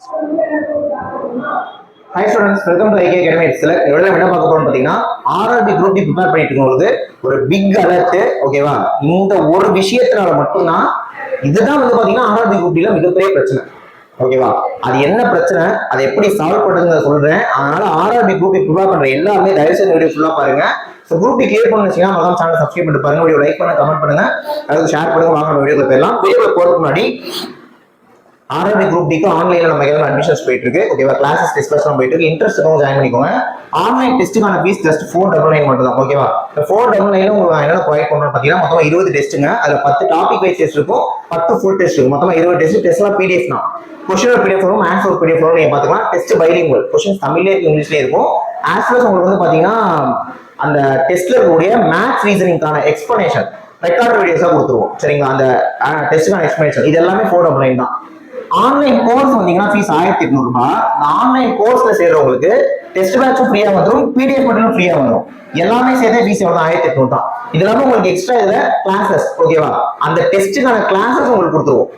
Hi students, welcome to IK Academy. எவ்வளவு என்ன பார்க்க போறோம்னு பாத்தீங்கன்னா ஆர்ஆர்பி குரூப் டி ப்ரிப்பேர் பண்ணிட்டு இருக்கும்போது ஒரு பிக் அலர்ட், ஓகேவா? இந்த ஒரு விஷயத்தினால மட்டும்தான் இதுதான் பாத்தீங்கன்னா ஆர்ஆர்பி குரூப் டில மிகப்பெரிய பிரச்சனை, ஓகேவா? அது என்ன பிரச்சனை, அதை எப்படி சால்வ் பண்றதுன்னு சொல்றேன். அதனால ஆர்ஆர்பி குரூப் டி ப்ரிப்பேர் பண்ற எல்லாருமே தயவுசெய்து வீடியோ ஃபுல்லா பாருங்க. ஸோ குரூப் டி கிளியர் பண்ண வச்சீங்கன்னா மறக்காம சேனல் சப்ஸ்கிரைப் பண்ணிட்டு பாருங்க, வீடியோ லைக் பண்ணுங்க, கமெண்ட் பண்ணுங்க, அதாவது ஷேர் பண்ணுங்க. வாங்க வீடியோக்குள்ள போயிடலாம். வீடியோக்குள்ள போறதுக்கு முன்னாடி ஆர்ஆர்பி குரூப் டிக்கு ஆன்லைன்ல நம்ம ஏதாவது அட்மிஷன்ஸ் போயிட்டு இருக்கு, ஓகேவா? கிளாஸஸ் டிஸ்கஷன் போயிட்டு இருக்கு. இன்ட்ரெஸ்ட் இருக்கவங்க ஜாயின் பண்ணிக்கோங்க. ஆன்லைன் டெஸ்ட்டுக்கான ஃபீஸ் ஜஸ்ட் 499 மட்டும் தான், ஓகேவா? இந்த 499 உங்களுக்கு என்ன ப்ரொவைட் பண்றோம் பாத்தீங்கன்னா மொத்தம் 20 டெஸ்ட்டுங்க. அதுல 10 டாபிக் வைஸ் டெஸ்ட் இருக்கும், 10 ஃபுல் டெஸ்ட் இருக்கும். மொத்தமா 20 டெஸ்ட். டெஸ்ட்லாம் பிடிஎஃப் தான். கொஸ்டின் ஒரு பிடிஎஃப் வரும், ஆன்சர் ஒரு பிடிஎஃப் வரும். நீங்க பாத்துக்கலாம். டெஸ்ட் பைலிங்குவல், கொஸ்டின் தமிழ்லயே இருக்கு, இங்கிலீஷ்லயே இருக்கும். ஆஸ் வெல் உங்களுக்கு பாத்தீங்கன்னா அந்த டெஸ்ட்ல இருக்கக்கூடிய மேத்ஸ் ரீசனிங்கான எக்ஸ்பிளனேஷன் ரெக்கார்ட் வீடியோஸா கொடுத்துருவோம், சரிங்களா? அந்த டெஸ்ட்டுக்கான எக்ஸ்பிளனேஷன் இது எல்லாமே 499 தான். ஆன்லைன் கோர்ஸ் வந்தீங்கன்னா ஃபீஸ் 1800 ரூபாய். இந்த ஆன்லைன் கோர்ஸ்ல சேர்றவங்களுக்கு டெஸ்ட் பேட்சும் ஃப்ரீயா வந்துடும், பிடிஎஃப் மட்டும் ஃப்ரீயா வந்துடும். எல்லாமே சேர்த்து ஃபீஸ் எவ்வளவு? 1800 தான். இது இல்லாம உங்களுக்கு எக்ஸ்ட்ரா இதுல கிளாஸஸ், ஓகேவா? அந்த டெஸ்ட்டுக்கான கிளாஸஸ் உங்களுக்கு கொடுத்துருவோம்.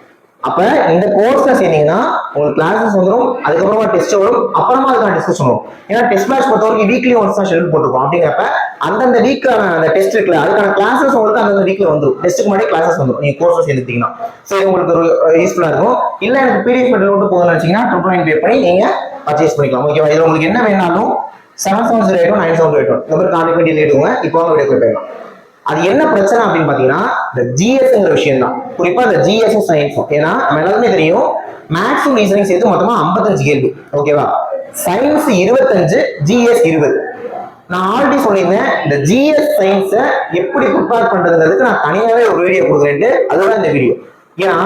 அப்ப இந்த கோர்ஸ்ல சேர்ந்தீங்கன்னா உங்களுக்கு கிளாஸஸ் வந்துடும், அதுக்கப்புறமா டெஸ்ட் வரும், அப்புறமா அதுக்கான டிஸ்கஷன் வரும். ஏன்னா டெஸ்ட் பேட்ச் பொறுத்த வரைக்கும் வீக்லி ஒன்ஸ் தான் ஷெட்யூல் போட்டுருக்கோம். அப்படிங்கிறப்ப அந்தந்த வீக்கான அந்த டெஸ்ட் இருக்குல்ல, அதுக்கான கிளாஸஸ் உங்களுக்கு அந்தந்த வீக்ல வந்துடும். டெஸ்ட்டுக்கு முன்னாடி கிளாஸஸ் வந்துடும் நீங்க கோர்ஸ் சேர்ந்துட்டீங்கன்னா. ஸோ இது உங்களுக்கு ஒரு யூஸ்ஃபுல்லா இருக்கும். இல்ல எனக்கு பிடிஎஃப் மெட்டீரியல் மட்டும் போதும்னு நினைச்சீங்கன்னா 999 பே பண்ணி நீங்க பர்ச்சேஸ் பண்ணிக்கலாம், ஓகேவா? இது உங்களுக்கு என்ன வேணாலும் 7708 9781 நம்பர் கான்டாக்ட் பண்ணி எழுதுங்க. இப்போ அவங்க வீடியோ போயிடலாம். அது என்ன பிரச்சனை அப்படின்னு பாத்தீங்கன்னா இந்த ஜிஎஸ்ங்கிற விஷயம் தான், குறிப்பா இந்த ஜிஎஸும் சயின்ஸும். ஏன்னா நம்ம எல்லாருமே தெரியும் மேத்ஸும் ரீசனிங் சேர்த்து மொத்தமா 55 கேள்வி, ஓகேவா? Science 25, GS 20. நான் ஆல்ரெடி சொல்லியிருந்தேன் இந்த ஜிஎஸ் சயின்ஸ எப்படி ப்ரிப்பேர் பண்றதுங்கிறதுக்கு நான் தனியாவே ஒரு வீடியோ கொடுக்குறேன். அதுதான் இந்த வீடியோ. ஏன்னா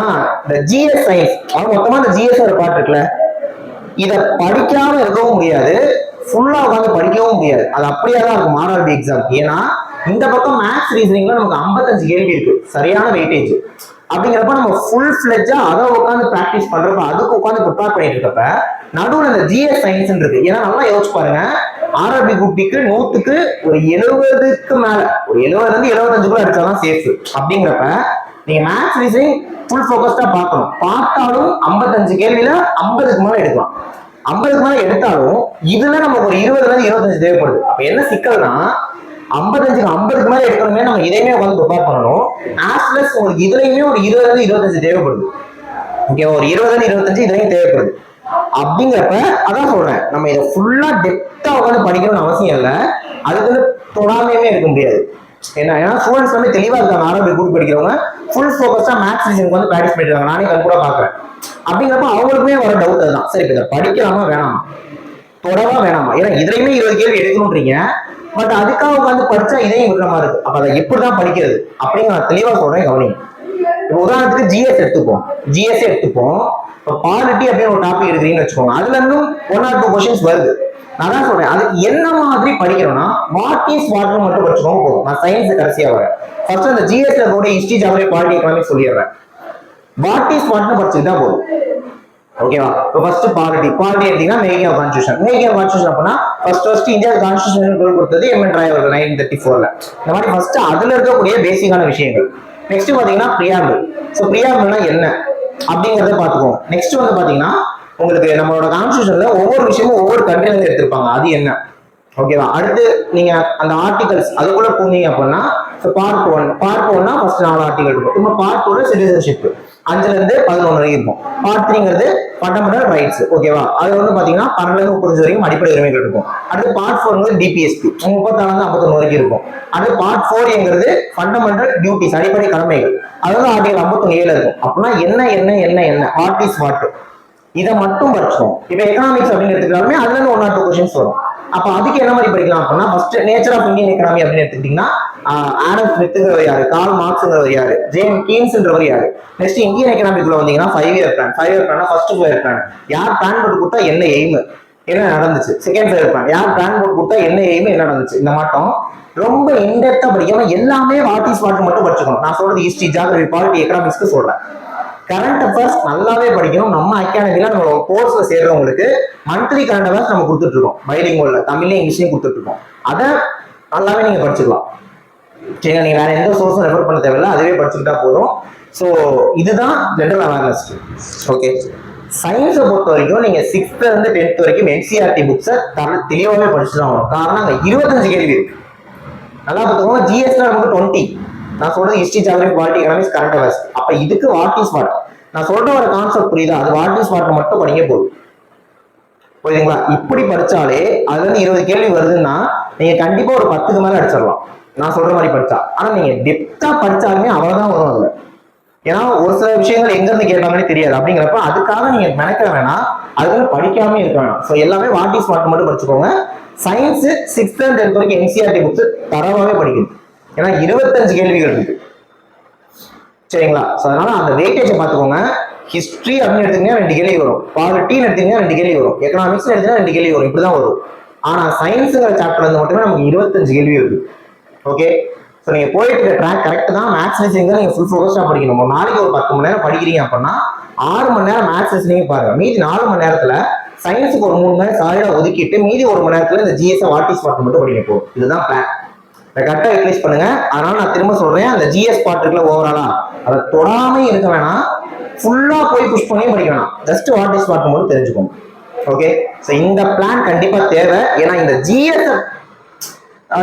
இந்த ஜிஎஸ் சயின்ஸ் மொத்தமா இந்த ஜிஎஸ் ஒரு பார்ட் இருக்குல்ல, இதை படிக்காம இருக்கவும் முடியாது, ஃபுல்லா உட்காந்து படிக்கவும் முடியாது. அது அப்படியே தான் இருக்கும் ஆர்ஆர்பி எக்ஸாம். ஏன்னா இந்த பக்கம் மேத்ஸ் ரீசனிங்ல நமக்கு 55 கேள்வி இருக்கு, சரியான வெயிட்டேஜ். அப்படிங்கிறப்ப நம்ம ஃபுல் ஃபிளெட்ஜா அதை உட்காந்து பிராக்டிஸ் பண்றப்ப, அதுக்கு உட்காந்து ப்ரிப்பேர் பண்ணிட்டு இருக்கப்ப நடுவில் இந்த ஜிஎஸ் சயின்ஸ் இருக்கு. ஏன்னா நல்லா யோசிச்சு பாருங்க, ஆர்ஆர்பி குரூப்டிக்கு 100க்கு ஒரு 70க்கு மேல, ஒரு 70ல இருந்து 75 அடிச்சாதான் சேஃப். அப்படிங்கிறப்ப நீங்க மேத்ஸ் ரீசனிங் ஃபுல் ஃபோக்கஸ்டா பார்க்கணும். பார்த்தாலும் 55 கேள்வியில 50க்கு மேல எடுக்கலாம். 50க்கு மேல எடுத்தாலும் இதுல நமக்கு ஒரு 20ல இருந்து 25 தேவைப்படுது. அப்ப என்ன சிக்கல்னா 55க்கு 50க்கு மேல எடுக்கணுமே, நம்ம இதையுமே உட்காந்து ப்ரிப்பேர் பண்ணணும். ஆஸ் பிளஸ் உங்களுக்கு இதுலயுமே ஒரு 20ல இருந்து 25 தேவைப்படுது, ஓகே? ஒரு 20ல இருந்து 25 இதுலயும் தேவைப்படுது. அப்படிங்கிறப்ப அதான் சொல்றேன், நம்ம இதை ஃபுல்லா டெப்தா உட்காந்து படிக்கணும்னு அவசியம் இல்லை. அதுக்கு வந்து தொடாமையுமே இருக்க முடியாது. ஏன்னா ஸ்டூடெண்ட்ஸ் வந்து தெளிவா இருக்காங்க. ஆர்ஆர்பி குரூப் படிக்கிறவங்க ஃபுல் ஃபோக்கஸா மேத்ஸ் ரீசனிங் வந்து பிராக்டிஸ் பண்ணிட்டு இருக்காங்க. நானே கண் கூட பாக்குறேன். அப்படிங்கிறப்ப அவங்களுக்குமே வர டவுட் அதுதான், சரி இதை படிக்கலாமா வேணாமா, தொடவா வேணாமா? ஏன்னா இதுலயுமே 20 கேள்வி எடுக்கணும்ன்றீங்க, பட் அதுக்காக உட்காந்து படிச்சா இதையும் விடுற மாதிரி இருக்கு. அப்ப அதை எப்படிதான் படிக்கிறது அப்படின்னு நான் தெளிவா சொல்றேன், கவனிங்க. இப்போ உதாரணத்துக்கு ஜிஎஸ் எடுத்துப்போம். ஜிஎஸ் எடுத்துப்போம். இப்போ பாலிட்டி அப்படின்னு ஒரு டாபிக் எடுக்கிறீங்கன்னு வச்சுக்கோங்க, அதுல இருந்தும் 1 or 2 கொஸ்டின்ஸ் வருது. நான் தான் சொல்றேன், அதுக்கு என்ன மாதிரி படிக்கிறோம்னா வாட் இஸ் வாட்னு மட்டும் படிச்சுக்கோங்க போதும். நான் சயின்ஸ் கடைசியா வரேன். ஃபர்ஸ்ட் அந்த ஜிஎஸ்ல கூட ஹிஸ்டரி, ஜியோகிராஃபி, பாலிட்டி, எக்கனாமிக்ஸ் சொல்லிடுறேன். வாட் இஸ் வாட்னு படிச்சுக்கிட்டா போதும், ஓகேவா? இப்போ ஃபர்ஸ்ட் பாலிட்டி எடுத்தீங்கன்னா making of constitution. Making of constitution அப்படின்னா ஃபர்ஸ்ட் இந்தியா கான்ஸ்டிடியூஷன் கொடுத்தது எம்என் ராய் அவர்கள் 1934ல. இந்த மாதிரி ஃபர்ஸ்ட் அதுல இருக்கக்கூடிய பேசிக்கான விஷயங்கள். நெக்ஸ்ட் பாத்தீங்கன்னா பிரியாம்பிள். ஸோ பிரியாம்பிள்னா என்ன அப்படிங்கறத பாத்துக்கோங்க. நெக்ஸ்ட் வந்து பாத்தீங்கன்னா உங்களுக்கு நம்மளோட கான்ஸ்டிடியூஷன்ல ஒவ்வொரு விஷயமும் ஒவ்வொரு கண்ட்ரில இருந்து எடுத்திருப்பாங்க, அது என்ன, ஓகேவா? அடுத்து நீங்க அந்த ஆர்டிகல்ஸ் அதுக்குள்ள போனீங்க அப்படின்னா பார்ட் 1னா ஃபர்ஸ்ட் 4 ஆர்டிகல் இருக்கும். இப்போ பார்ட் 2ல சிட்டிசன்ஷிப் 5ல இருந்து 11 வரைக்கும் இருக்கும். பார்ட் 3ங்கிறது ஃபண்டமெண்டல் ரைட்ஸ், ஓகேவா? அது வந்து பாத்தீங்கன்னா 12ல இருந்து 30 வரைக்கும் அடிப்படை உரிமைகள் இருக்கும். அடுத்து பார்ட் 4ங்கிறது டிபிஎஸ்பி 34ல இருந்து 51 வரைக்கும் இருக்கும். அடுத்து பார்ட் 4ங்கிறது ஃபண்டமெண்டல் டியூட்டிஸ், அடிப்படை கடமைகள். அது வந்து ஆர்டிகல் 51A இருக்கும். அப்படின்னா என்ன வாட் இஸ் வாட், இதை மட்டும் படிச்சோம். இப்ப எக்கனாமிக்ஸ் அப்படின்னு எடுத்துக்கிட்டாலுமே அதுல இருந்து 1 or 2 கொஸ்டின்ஸ் வரும். அப்ப அதுக்கு என்ன மாதிரி படிக்கலாம் அப்படின்னா first nature of Indian economy அப்படின்னு எடுத்துக்கிட்டீங்கன்னா ஆடம் ஸ்மித்ங்கிறவர் யாரு, கார்ல் மார்க்ஸ்ங்கிறவர் யாரு, ஜேம்ஸ் கீன்ஸ்ன்றவர் யாரு. நெக்ஸ்ட் இந்தியன் எக்கனாமிக்குள்ள வந்தீங்கன்னா 5 year plan. 5 year plan first 5 year plan யார் பிளான் போட்டு கொடுத்தா என்ன எய்ம், என்ன நடந்துச்சு. செகண்ட் 5 year plan யார் பிளான் போட்டு கொடுத்தா என்ன எய்ம், என்ன நடந்துச்சு. இந்த மாட்டம் ரொம்ப இன்டெப்தா படிக்காம எல்லாமே வாட் இஸ் வாட் மட்டும் படிச்சுக்கணும். நான் சொல்றது ஹிஸ்டரி, ஜியோகிராஃபி, பாலிட்டி, எக்கனாமிக்ஸ்க்கு சொல்றேன். கரண்ட் அஃபேர்ஸ் நல்லாவே படிக்கணும். நம்ம அகாடமில நம்ம கோர்ஸ்ல சேர்றவங்களுக்கு மந்த்லி கரண்ட் அஃபேர்ஸ் நம்ம கொடுத்துட்டு இருக்கோம், பைலிங்குவல்ல தமிழ்லயும் இங்கிலீஷ்லயும் கொடுத்துட்டு இருக்கோம். அதை நல்லாவே நீங்க படிச்சுக்கலாம், சரிங்களா? நீங்க வேற எந்த சோர்ஸும் ரெஃபர் பண்ண தேவையில்லை, அதுவே படிச்சுக்கிட்டா போதும். ஸோ இதுதான் ஜெனரல் அவேர்னஸ், ஓகே? சயின்ஸை பொறுத்த வரைக்கும் நீங்க 6th இருந்து 10th வரைக்கும் என்சிஆர்டி புக்ஸை தெளிவாகவே படிச்சுதான் ஆகணும். காரணம் அங்க 25 கேள்வி இருக்கு. நல்லா பார்த்துக்கோங்க. ஜிஎஸ்ல நமக்கு 20. நான் சொல்றது history, geography, polity, economics, current affairs. அப்ப இதுக்கு வாட் இஸ் வாட், நான் சொல்ற ஒரு கான்செப்ட் புரியுதா? அது வாட் இஸ் வாட் மட்டும் படிங்க போதும். புரியுதுங்களா? இப்படி படிச்சாலே அதுல இருந்து 20 கேள்வி வருதுன்னா நீங்க கண்டிப்பா ஒரு 10க்கு மேல அடிச்சிடலாம், நான் சொல்ற மாதிரி படிச்சா. ஆனா நீங்க டெப்தா படிச்சாலுமே அவ்வளவுதான் வரும் அதுல. ஏன்னா ஒரு சில விஷயங்கள் எங்க இருந்து கேட்டாலே தெரியாது. அப்படிங்கிறப்ப அதுக்காக நீங்க நினைக்க வேணாம், அதுக்கு படிக்காம இருக்க வேணாம். ஸோ எல்லாமே வாட் இஸ் வாட் மட்டும் படிச்சுக்கோங்க. சயின்ஸ் 6th and 10th வரைக்கும் என்சிஆர்டி புக்ஸ் தரவாவே படிக்கணும். ஏன்னா 25 கேள்விகள் இருக்கு, சரிங்களா? ஸோ அதனால அந்த வெயிட்டேஜை பார்த்துக்கோங்க. ஹிஸ்டரி அப்படின்னு எடுத்தீங்கன்னா 2 கேள்வி வரும், பாலிட்டின்னு எடுத்தீங்கன்னா 2 கேள்வி வரும், எக்கனாமிக்ஸ் எடுத்தீங்கன்னா 2 கேள்வி வரும், இப்படிதான் வரும். ஆனா சயின்ஸுங்கிற சாப்டர்ல இருந்து மட்டுமே நமக்கு 25 கேள்வி இருக்கு. ஓகே, ஸோ நீங்க போயிட்டு இருக்க ட்ராக் கரெக்ட் தான். மேத்ஸ் ரீசனிங் தான் நீங்க ஃபுல் ஃபோக்கஸ்டா படிக்கணும். ஒரு நாளைக்கு ஒரு 10 மணி நேரம் படிக்கிறீங்க அப்படின்னா 6 மணி நேரம் மேத்ஸ் ரீசனிங் பாருங்க. மீதி 4 மணி நேரத்துல சயின்ஸுக்கு ஒரு 3 மணி நேரம் சாலிடா ஒதுக்கிட்டு மீதி 1 மணி நேரத்துல இந்த ஜிஎஸ் வாட் இஸ் வாட் மட்டும் படிக்க போகும். இதுதான் பிளான். கரெக்டா யூட்டிலைஸ் பண்ணுங்க. அதனால நான் திரும்ப சொல்றேன், அந்த ஜிஎஸ் பார்ட் இருக்குல்ல ஓவராலா, அதை தொடாம இருக்க வேணாம், ஃபுல்லா போய் புஷ் பண்ணி படிக்க வேணாம். ஜஸ்ட் வாட் இஸ் வாட் மட்டும் தெரிஞ்சுக்கோங்க. ஓகே, ஸோ இந்த பிளான் கண்டிப்பா தேவை. ஏன்னா இந்த ஜிஎஸ்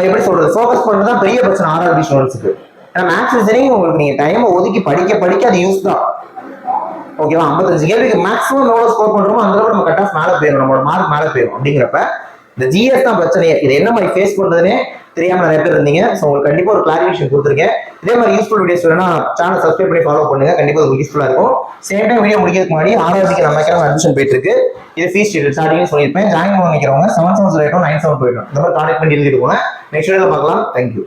எப்படி சொல்றது, ஃபோக்கஸ் பண்றது தான் பெரிய பிரச்சனை ஆர்ஆர்பி ஸ்டூடெண்ட்ஸுக்கு. ஏன்னா மேத்ஸ் ரீசனிங் உங்களுக்கு நீங்க டைமை ஒதுக்கி படிக்க அது யூஸ் தான். ஓகேவா? 55 கேள்விக்கு மேக்ஸிமம் எவ்வளவு ஸ்கோர் பண்றோமோ அந்த அளவுக்கு நம்ம கட் ஆஃப் மேல போயிடும், நம்மளோட மார்க் மேல போயிடும். அப்படிங்கிறப்ப இந்த ஜிஎஸ் தான் பிரச்சனையே. இது என்ன மாதிரி ஃபேஸ் பண்றதுன்னே தெரியாம நிறைய பேர் இருந்தீங்க. ஸோ உங்களுக்கு கண்டிப்பா ஒரு கிளாரிஃபிகேஷன் கொடுத்துருக்கேன். இதே மாதிரி யூஸ்ஃபுல் வீடியோஸ் வேணும்னா சேனல் சப்ஸ்கிரைப் பண்ணி ஃபாலோ பண்ணுங்க, கண்டிப்பா உங்களுக்கு யூஸ்ஃபுல்லா இருக்கும். சேம் டைம் வீடியோ முடிக்கிறதுக்கு முன்னாடி ஆர்ஆர்பிக்கு நம்ம அட்மிஷன் போயிட்டு இருக்கு. இது ஃபீஸ் ஷீட் ஸ்டார்டிங் சொல்லியிருப்பேன். ஜாயின் பண்ண நினைக்கிறவங்க 7708 97 இந்த மாதிரி கான்டாக்ட் பண்ணி எழுதிட்டு போங்க. நெக்ஸ்ட் வீடியோல பார்க்கலாம். தேங்க்யூ.